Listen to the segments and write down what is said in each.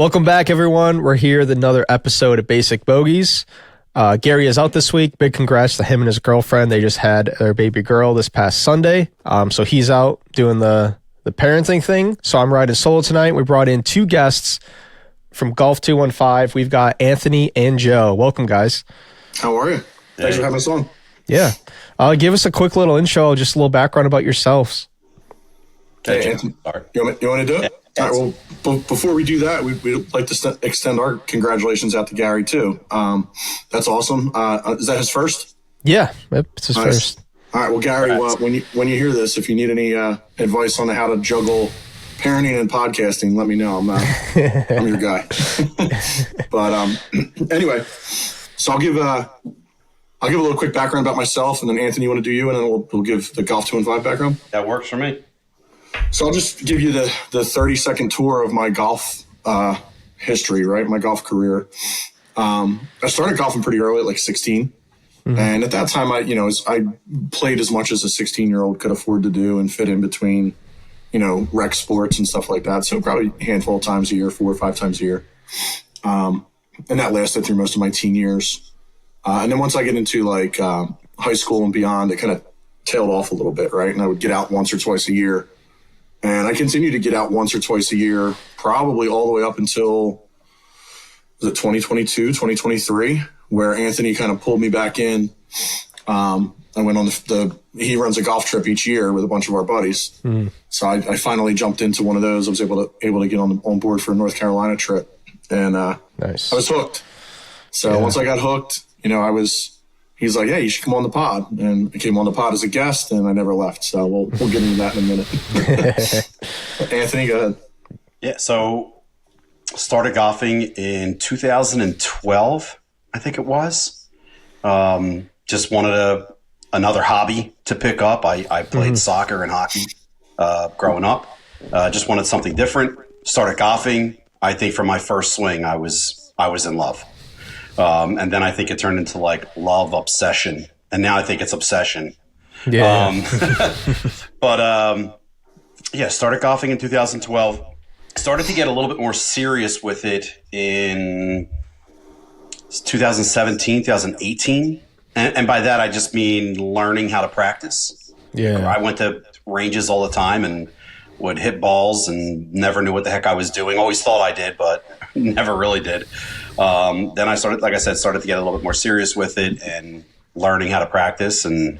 Welcome back, everyone. We're here with another episode of Basic Bogeys. Gary is out this week. Big congrats to him and his girlfriend. They just had their baby girl this past Sunday. So he's out doing the parenting thing. So I'm riding solo tonight. We brought in two guests from Golf 215. We've got Anthony and Joe. Welcome, guys. How are you? Thanks for having us on. Yeah. Give us a quick little intro, just a little background about yourselves. Okay, Anthony, you want to do it? Yeah. All right, well, before we do that, we'd like to extend our congratulations out to Gary, too. That's awesome. Is that his first? Yeah, it's his first. All right, well, Gary, when you hear this, if you need any advice on how to juggle parenting and podcasting, let me know. I'm your guy. But anyway, so I'll give a little quick background about myself, and then Anthony, you want to do you, and then we'll give the Golf 215 background. That works for me. So I'll just give you the 30-second tour of my golf history, right? My golf career. I started golfing pretty early, at like 16. Mm-hmm. And at that time, I played as much as a 16-year-old could afford to do and fit in between, rec sports and stuff like that. So probably a handful of times a year, 4 or 5 times a year. And that lasted through most of my teen years. And then once I get into like high school and beyond, it kind of tailed off a little bit, right? And I would get out once or twice a year. And I continued to get out once or twice a year, probably all the way up until, was it 2022, 2023, where Anthony kind of pulled me back in. I went on he runs a golf trip each year with a bunch of our buddies. Mm. So I finally jumped into one of those. I was able to get on board for a North Carolina trip. And nice. I was hooked. So once I got hooked, he's like, hey, you should come on the pod. And I came on the pod as a guest, and I never left. So we'll get into that in a minute. Anthony, go ahead. Yeah, so started golfing in 2012, I think it was. Just wanted another hobby to pick up. I played soccer and hockey growing up. Just wanted something different. Started golfing. I think from my first swing, I was in love. And then I think it turned into like love obsession. And now I think it's obsession. Yeah. Started golfing in 2012. Started to get a little bit more serious with it in 2017, 2018. And by that, I just mean learning how to practice. Yeah. I went to ranges all the time and would hit balls and never knew what the heck I was doing. Always thought I did, but never really did. Then I started, like I said, to get a little bit more serious with it and learning how to practice. And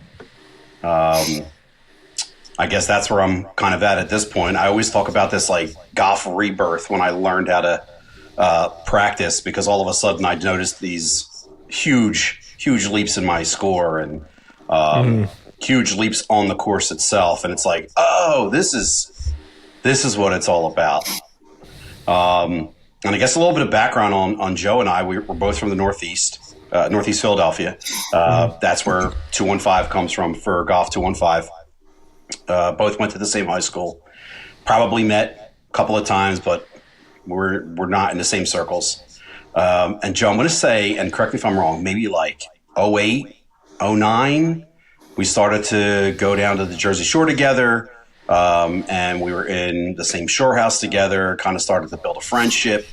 I guess that's where I'm kind of at this point. I always talk about this like golf rebirth when I learned how to practice, because all of a sudden I noticed these huge leaps in my score and huge leaps on the course itself. And it's like, oh, this is what it's all about. And I guess a little bit of background on Joe and I. We're both from the Northeast Philadelphia. That's where 215 comes from for Golf 215. Both went to the same high school. Probably met a couple of times, but we're not in the same circles. And Joe, I'm going to say, and correct me if I'm wrong, maybe like 08, 09, we started to go down to the Jersey Shore together. And we were in the same shore house together, kind of started to build a friendship.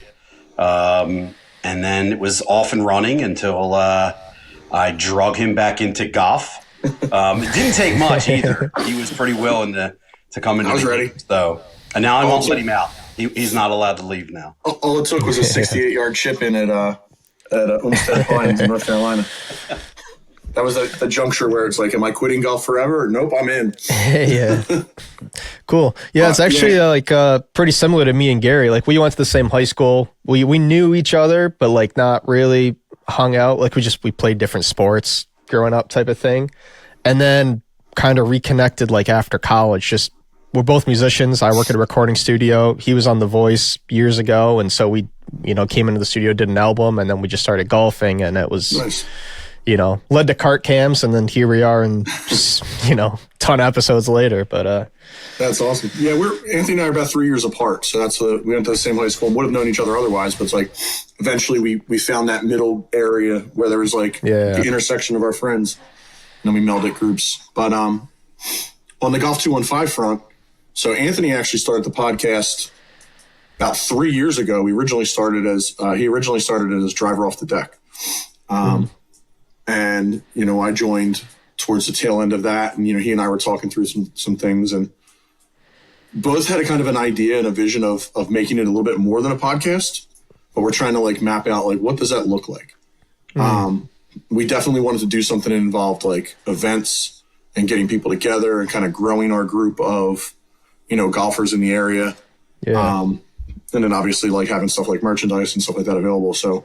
And then it was off and running until I drug him back into golf. It didn't take much either. He was pretty willing to come into I was the ready. Game, so, and now I won't let him out. He's not allowed to leave now. All it took was a 68-yard chip in at Olmsted Pines in North Carolina. That was the juncture where it's like, am I quitting golf forever? Nope, I'm in. Yeah. Cool. Yeah, it's actually pretty similar to me and Gary. Like we went to the same high school. We knew each other, but like not really hung out. Like we played different sports growing up type of thing. And then kind of reconnected like after college. Just we're both musicians. I work at a recording studio. He was on The Voice years ago. And so we, came into the studio, did an album, and then we just started golfing, and it was Nice. Led to cart cams, and then here we are, and just, ton of episodes later. But that's awesome. Yeah, Anthony and I are about 3 years apart, so that's we went to the same high school. Would have known each other otherwise, but it's like eventually we found that middle area where there was like the intersection of our friends, and then we melded groups. But on the Golf 215 front, so Anthony actually started the podcast about 3 years ago, he originally started as driver off the deck. And, I joined towards the tail end of that. And, he and I were talking through some things, and both had a kind of an idea and a vision of making it a little bit more than a podcast, but we're trying to like map out like, what does that look like? We definitely wanted to do something that involved like events and getting people together and kind of growing our group of, golfers in the area. Yeah. And then obviously like having stuff like merchandise and stuff like that available. So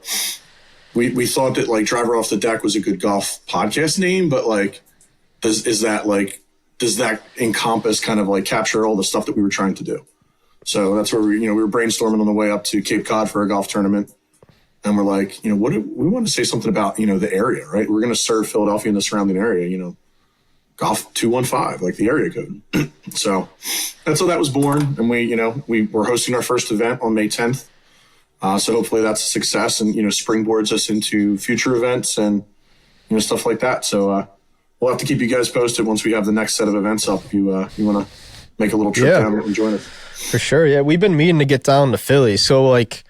we thought that like Driver Off the Deck was a good golf podcast name, but like, does that encompass kind of like capture all the stuff that we were trying to do? So that's where we were brainstorming on the way up to Cape Cod for a golf tournament. And we're like, we want to say something about, the area, right? We're going to serve Philadelphia and the surrounding area, golf 215, like the area code. So that's how that was born. And we were hosting our first event on May 10th. So hopefully that's a success and, springboards us into future events and, stuff like that. So we'll have to keep you guys posted once we have the next set of events up. If you want to make a little trip down and join us. For sure. Yeah. We've been meaning to get down to Philly. So like,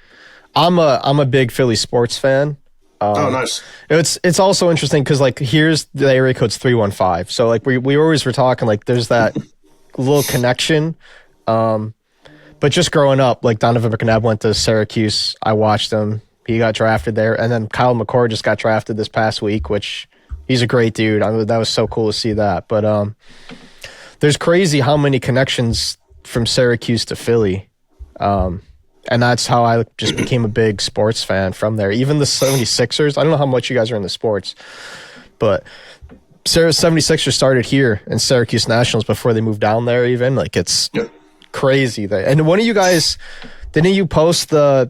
I'm a big Philly sports fan. Oh, nice. It's also interesting because like here's the area code's 315. So like we always were talking like there's that little connection. But just growing up, like Donovan McNabb went to Syracuse. I watched him. He got drafted there, and then Kyle McCord just got drafted this past week, which he's a great dude. That was so cool to see that. But there's crazy how many connections from Syracuse to Philly. And that's how I just became a big sports fan from there. Even the 76ers, I don't know how much you guys are into sports, but 76ers started here in Syracuse Nationals before they moved down there even. Like, it's crazy. And one of you guys, didn't you post the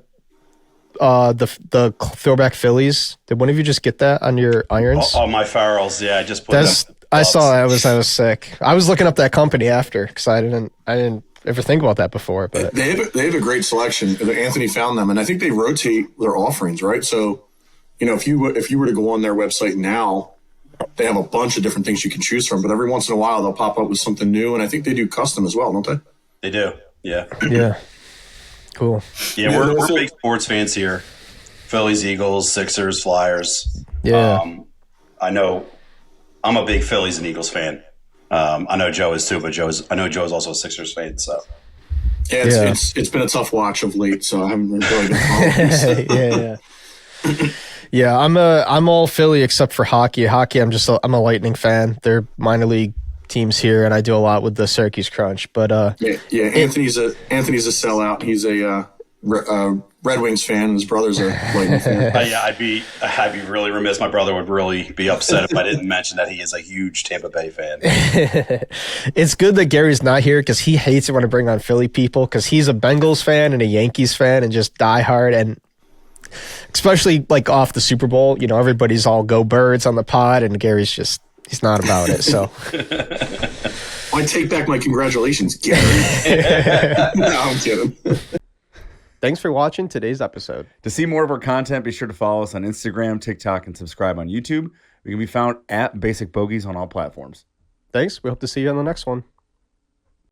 throwback Phillies? Did one of you just get that on your irons? Oh, my Farrells. Yeah, I just put them. I saw that. I was sick. I was looking up that company after because I didn't ever think about that before. But they have a great selection. Anthony found them, and I think they rotate their offerings, right? So, if you were to go on their website now, they have a bunch of different things you can choose from. But every once in a while, they'll pop up with something new, and I think they do custom as well, don't they? They do. Yeah. Yeah. Cool. Yeah, we're big sports fans here. Phillies, Eagles, Sixers, Flyers. Yeah. I know I'm a big Phillies and Eagles fan. I know Joe is too, but I know Joe's also a Sixers fan. So yeah, it's been a tough watch of late. So I haven't really been following. Yeah. I'm all Philly except for hockey. Hockey, I'm a Lightning fan. They're minor league teams here, and I do a lot with the Syracuse Crunch. But Anthony's a sellout. He's a Red Wings fan. His brother's a Lightning fan. I'd be really remiss. My brother would really be upset if I didn't mention that he is a huge Tampa Bay fan. It's good that Gary's not here because he hates it when I bring on Philly people because he's a Bengals fan and a Yankees fan and just die hard, and especially like off the Super Bowl, everybody's all go Birds on the pod, and Gary's just he's not about it. So I take back my congratulations, Gary. No, I'm kidding. Thanks for watching today's episode. To see more of our content, be sure to follow us on Instagram, TikTok, and subscribe on YouTube. We can be found at Basic Bogeys on all platforms. Thanks. We hope to see you on the next one.